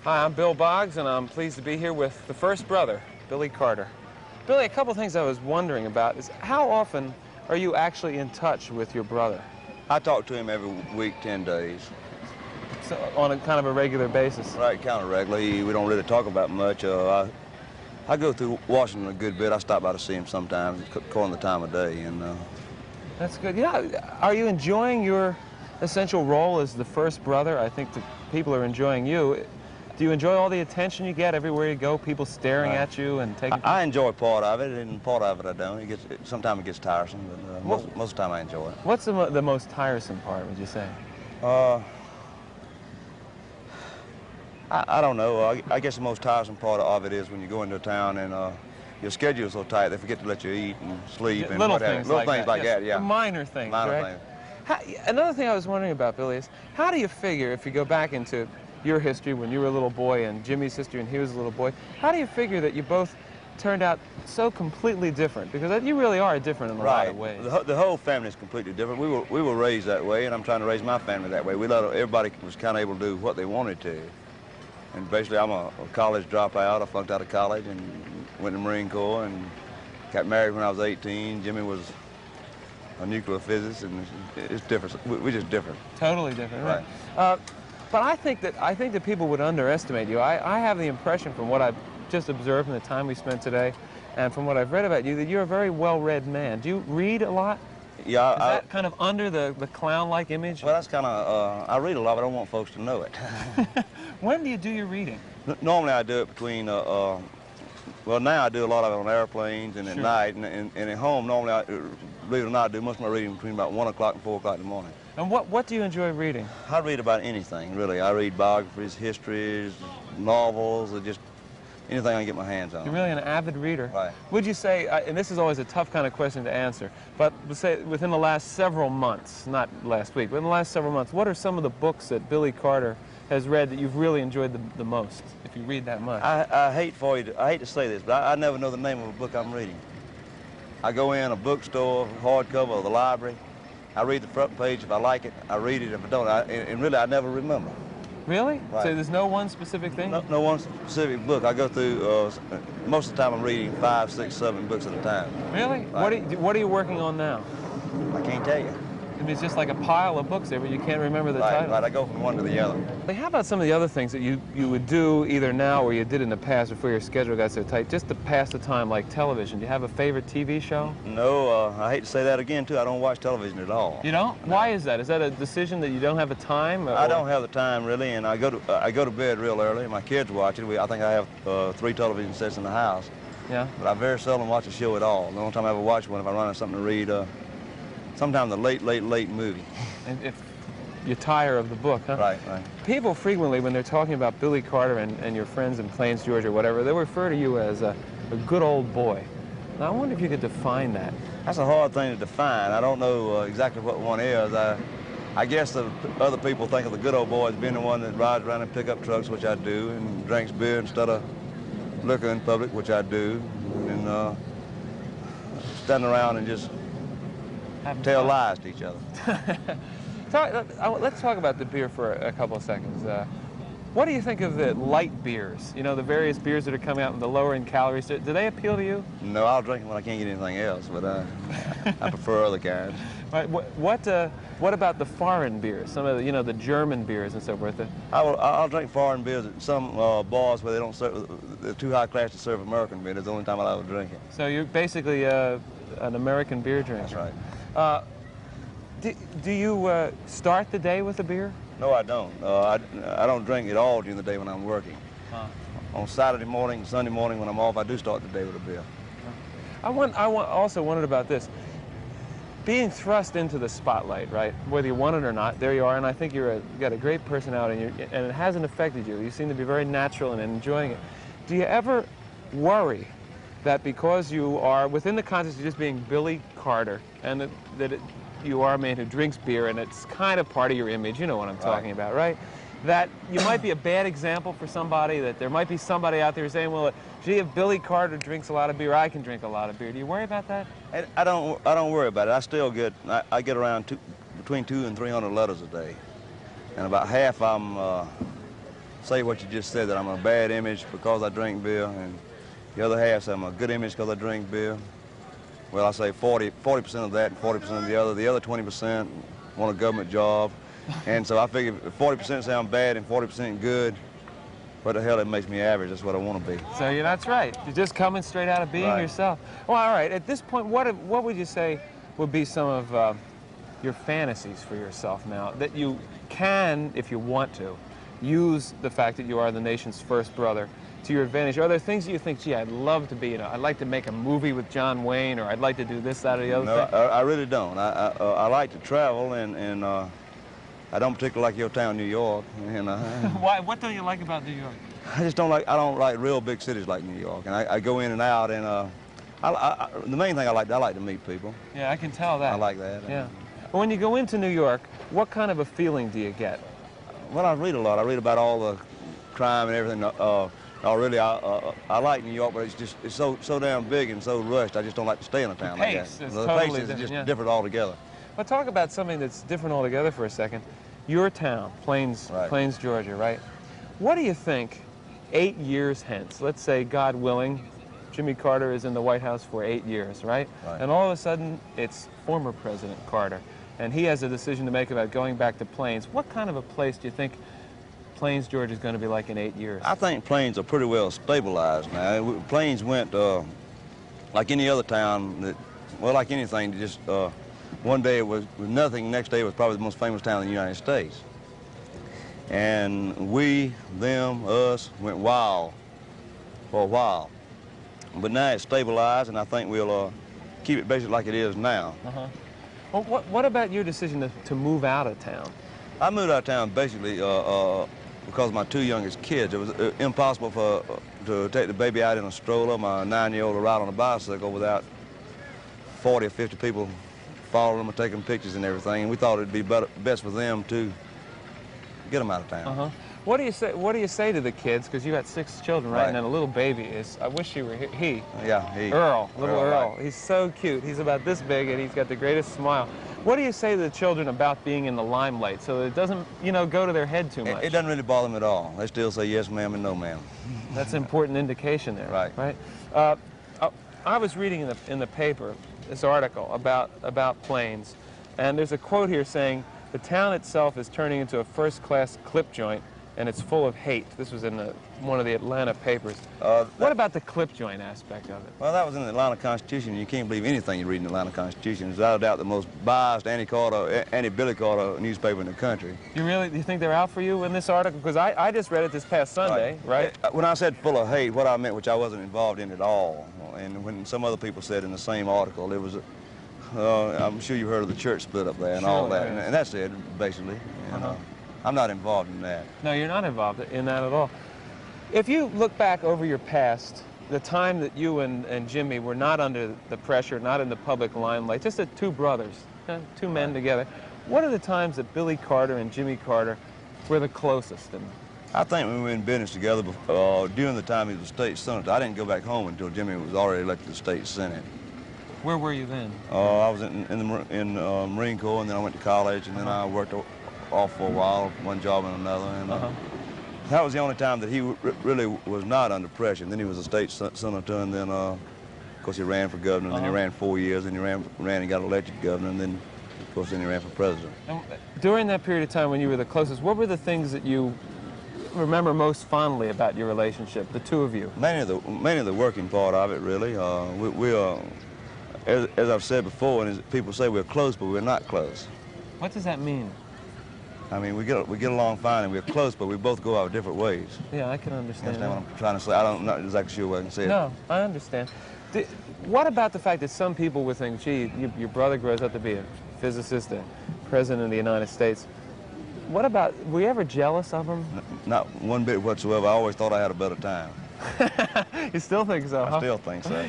Hi, I'm Bill Boggs, and I'm pleased to be here with the first brother, Billy Carter. Billy, a couple things I was wondering about is how often are you actually in touch with your brother? I talk to him every week, 10 days. So, on a kind of a regular basis? Right, kind of regularly. We don't really talk about much. I go through Washington a good bit. I stop by to see him sometimes, according to the time of day. That's good. Yeah, are you enjoying your essential role as the first brother? I think the people are enjoying you. Do you enjoy all the attention you get everywhere you go, people staring at you and taking... I enjoy part of it, and part of it I don't. Sometimes it gets tiresome, but most of the time I enjoy it. What's the most tiresome part, would you say? I don't know. I guess the most tiresome part of it is when you go into a town and your schedule's so tight they forget to let you eat and sleep and little whatever. things Little things like yes. that, yeah. The minor things, right? Another thing I was wondering about, Billy, is how do you figure, if you go back into your history when you were a little boy and Jimmy's history when he was a little boy, how do you figure that you both turned out so completely different? Because you really are different in a lot of ways. The whole family is completely different. We were raised that way, and I'm trying to raise my family that way. We let everybody was kind of able to do what they wanted to. And basically, I'm a college dropout. I flunked out of college and went in the Marine Corps and got married when I was 18. Jimmy was a nuclear physicist, and it's different. We're just different. Totally different, right? But I think that people would underestimate you. I have the impression from what I've just observed in the time we spent today, and from what I've read about you, that you're a very well-read man. Do you read a lot? Yeah. Is that kind of under the clown-like image? Well, that's kind of, I read a lot, but I don't want folks to know it. When do you do your reading? Normally I do it between, well, now I do a lot of it on airplanes and at night, and at home, normally, believe it or not, I do most of my reading between about 1 o'clock and 4 o'clock in the morning. And what do you enjoy reading? I read about anything, really. I read biographies, histories, novels, or just anything I can get my hands on. You're really an avid reader. Right. Would you say, and this is always a tough kind of question to answer, but say within the last several months, not last week, but in the last several months, what are some of the books that Billy Carter has read that you've really enjoyed the most, if you read that much? I hate to say this, but I never know the name of a book I'm reading. I go in a bookstore, hardcover, or the library. I read the front page. If I like it, I read it. If I don't, and really, I never remember. Really? Right. So there's no one specific thing? No one specific book. I go through, most of the time I'm reading 5, 6, 7 books at a time. Really? Right. What are you working on now? I can't tell you. I mean, it's just like a pile of books there, but you can't remember the title. Right, I go from one to the other. How about some of the other things that you would do either now or you did in the past before your schedule got so tight, just to pass the time, like television? Do you have a favorite TV show? No, I hate to say that again, too. I don't watch television at all. You don't? No. Why is that? Is that a decision that you don't have the time? I don't have the time, really, and I go to bed real early. My kids watch it. I think I have 3 television sets in the house. Yeah? But I very seldom watch a show at all. The only time I ever watch one, if I run out of something to read, sometimes the late movie. And if you tire of the book, huh? Right. People frequently, when they're talking about Billy Carter and your friends in Plains, Georgia, or whatever, they refer to you as a good old boy. Now, I wonder if you could define that. That's a hard thing to define. I don't know exactly what one is. I guess the other people think of the good old boy as being the one that rides around in pickup trucks, which I do, and drinks beer instead of liquor in public, which I do, and stand around and just tell lies to each other. Let's talk about the beer for a couple of seconds. What do you think of the light beers? You know, the various beers that are coming out in the lower in calories. Do they appeal to you? No, I'll drink them when I can't get anything else, but I prefer other kinds. Right. What about the foreign beers? Some of the, the German beers and so forth. I'll drink foreign beers at some bars where they don't serve. They're too high class to serve American beer. That's the only time I'll ever drink it. So you're basically an American beer drinker. That's right. Do you start the day with a beer? No, I don't. I don't drink at all during the day when I'm working. On Saturday morning, Sunday morning when I'm off, I do start the day with a beer. I also wondered about this. Being thrust into the spotlight, right? Whether you want it or not, there you are, and I think you got a great personality, and it hasn't affected you. You seem to be very natural and enjoying it. Do you ever worry that because you are within the context of just being Billy Carter, and you are a man who drinks beer, and it's kind of part of your image, you know what I'm talking about, right? That you might be a bad example for somebody, that there might be somebody out there saying, well, gee, if Billy Carter drinks a lot of beer, I can drink a lot of beer. Do you worry about that? I don't worry about it. I still get, I get around between 200 and 300 letters a day. And about half I'm say what you just said, that I'm a bad image because I drink beer, and the other half say I'm a good image because I drink beer. Well, I say 40% of that and 40% of the other. The other 20% want a government job. And so I figure if 40% say I'm bad and 40% good, what the hell, it makes me average. That's what I want to be. So yeah, that's right. You're just coming straight out of being Right. yourself. Well, all right. At this point, what would you say would be some of your fantasies for yourself now that you can, if you want to, use the fact that you are the nation's first brother to your advantage? Are there things that you think, gee, I'd love to be, you know, I'd like to make a movie with John Wayne, or I'd like to do this, that, or the other No, thing? I really don't. I like to travel, and I don't particularly like your town, New York. And Why? What don't you like about New York? I just don't like real big cities like New York. And I go in and out, and the main thing I like to meet people. Yeah, I can tell that. I like that. Yeah. But when you go into New York, what kind of a feeling do you get? Well, I read a lot. I read about all the crime and everything. I like New York, but it's so damn big and so rushed. I just don't like to stay in a town like that. Is The totally pace is different, just yeah. different altogether. Well, talk about something that's different altogether for a second. Your town, Plains, Right. Plains, Georgia, right? What do you think 8 years hence, let's say, God willing, Jimmy Carter is in the White House for 8 years, right? Right. And all of a sudden, it's former President Carter, and he has a decision to make about going back to Plains. What kind of a place do you think Plains, Georgia is going to be like in 8 years? I think Plains are pretty well stabilized now. Plains went like any other town, like anything, just one day it was nothing, next day it was probably the most famous town in the United States. And we, them, us, went wild for a while. But now it's stabilized, and I think we'll keep it basically like it is now. Uh-huh. Well, what about your decision to move out of town? I moved out of town basically because of my two youngest kids. It was impossible to take the baby out in a stroller, my 9-year-old to ride on a bicycle without 40 or 50 people following them and taking pictures and everything. And we thought it'd be best for them to get them out of town. Uh-huh. What do you say to the kids? Because you got 6 children, right? Right. And then a little baby is. I wish you were he. Yeah, he. Earl, little Earl. Right. He's so cute. He's about this big, and he's got the greatest smile. What do you say to the children about being in the limelight, so that it doesn't, you know, go to their head too much? It doesn't really bother them at all. They still say yes, ma'am, and no, ma'am. That's an important indication there. Right. Right. I was reading in the paper this article about Plains, and there's a quote here saying the town itself is turning into a first-class clip joint, and it's full of hate. This was in one of the Atlanta papers. What about the clip joint aspect of it? Well, that was in the Atlanta Constitution. You can't believe anything you read in the Atlanta Constitution. It's without a doubt the most biased anti-Carter, anti-Billy Carter newspaper in the country. Do you think they're out for you in this article? Because I just read it this past Sunday, right? When I said full of hate, what I meant, which I wasn't involved in at all, and when some other people said in the same article, it was, I'm sure you've heard of the church split up there and all that, and that's it, basically. And, I'm not involved in that. No, you're not involved in that at all. If you look back over your past, the time that you and Jimmy were not under the pressure, not in the public limelight, just the 2 brothers, two men together, what are the times that Billy Carter and Jimmy Carter were the closest? And I think when we were in business together during the time he was a state senator. I didn't go back home until Jimmy was already elected to the state senate. where were you then? I was in the Marine Corps, and then I went to college, and then I worked off for a while, one job and another, and that was the only time that he really was not under pressure. And then he was a state senator, and then, of course, he ran for governor, and then he ran 4 years, and he ran and got elected governor, and then, of course, then he ran for president. And during that period of time when you were the closest, what were the things that you remember most fondly about your relationship, the 2 of you? Mainly the working part of it, really. We are, as I've said before, and as people say, we're close, but we're not close. What does that mean? I mean, we get along fine, and we're close, but we both go our different ways. Yeah, I can understand. You understand what I'm trying to say? I'm not exactly sure what I can say. No, I understand. What about the fact that some people would think, gee, your brother grows up to be a physicist, a president of the United States. What about, were you ever jealous of him? Not one bit whatsoever. I always thought I had a better time. You still think so, huh? I still think so.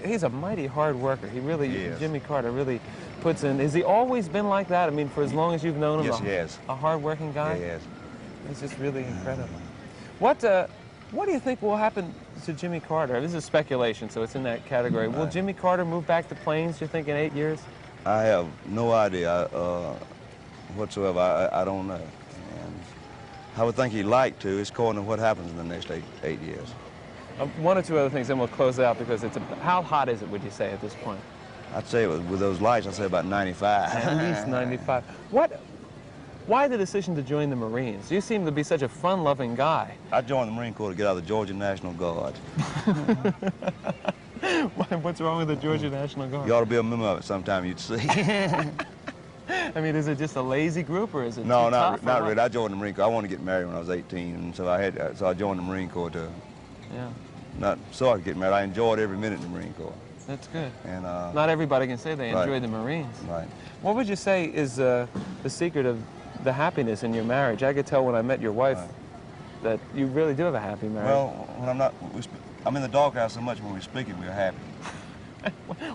He's a mighty hard worker. He really, He is. Jimmy Carter really puts in. Has he always been like that? I mean, for as long as you've known him? Yes, he has. A hard-working guy? Yeah, he has. He's just really incredible. What do you think will happen to Jimmy Carter? This is speculation, so it's in that category. Will Jimmy Carter move back to Plains, you think, in 8 years? I have no idea whatsoever. I don't know. And I would think he'd like to. It's according to what happens in the next eight years. One or two other things, then we'll close out because it's how hot is it, would you say, at this point? I'd say with those lights, I'd say about 95. At least 95. Why the decision to join the Marines? You seem to be such a fun-loving guy. I joined the Marine Corps to get out of the Georgia National Guard. What's wrong with the Georgia National Guard? You ought to be a member of it sometime, you'd see. I mean, is it just a lazy group, or is it No, too tough, not really. I joined the Marine Corps. I wanted to get married when I was 18, and so I joined the Marine Corps so I could get married. I enjoyed every minute in the Marine Corps. That's good. And not everybody can say they enjoy right. the Marines. Right. What would you say is the secret of the happiness in your marriage? I could tell when I met your wife that you really do have a happy marriage. Well, when I'm in the doghouse so much when we're speaking, we're happy.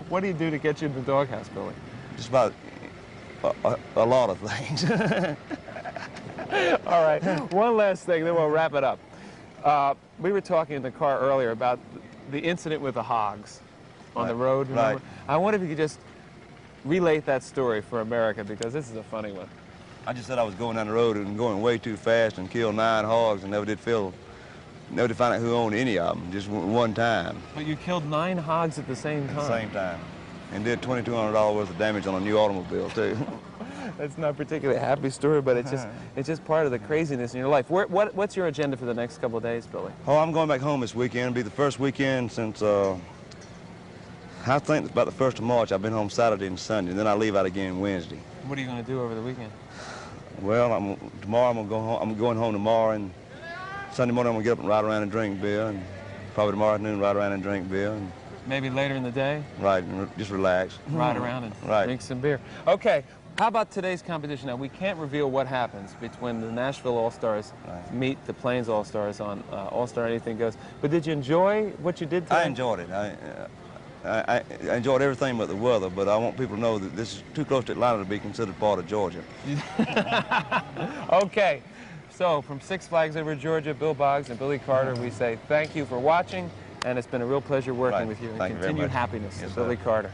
What do you do to get you in the doghouse, Billy? Just about a lot of things. All right, one last thing, then we'll wrap it up. We were talking in the car earlier about the incident with the hogs on the road, remember? Right. I wonder if you could just relate that story for America, because this is a funny one. I just said I was going down the road and going way too fast and killed 9 hogs and never did find out who owned any of them, just one time. But you killed 9 hogs at the same time. At the same time. And did $2,200 worth of damage on a new automobile, too. That's not a particularly happy story, but it's just part of the craziness in your life. What's your agenda for the next couple of days, Billy? Oh, I'm going back home this weekend. It'll be the first weekend since, I think it's about the 1st of March. I've been home Saturday and Sunday, and then I leave out again Wednesday. What are you going to do over the weekend? Well, tomorrow I'm going to go home. I'm going home tomorrow, and Sunday morning I'm going to get up and ride around and drink beer, and probably tomorrow afternoon ride around and drink beer. And maybe later in the day? Right, and just relax. Ride around and drink some beer. Okay, how about today's competition? Now, we can't reveal what happens when the Nashville All-Stars meet the Plains All-Stars on All-Star Anything Goes. But did you enjoy what you did today? I enjoyed it. I enjoyed everything but the weather, but I want people to know that this is too close to Atlanta to be considered part of Georgia. Okay, so from Six Flags Over Georgia, Bill Boggs and Billy Carter, we say thank you for watching, and it's been a real pleasure working with you. And Thank you very continued much. happiness Yes, to Billy sir. Carter.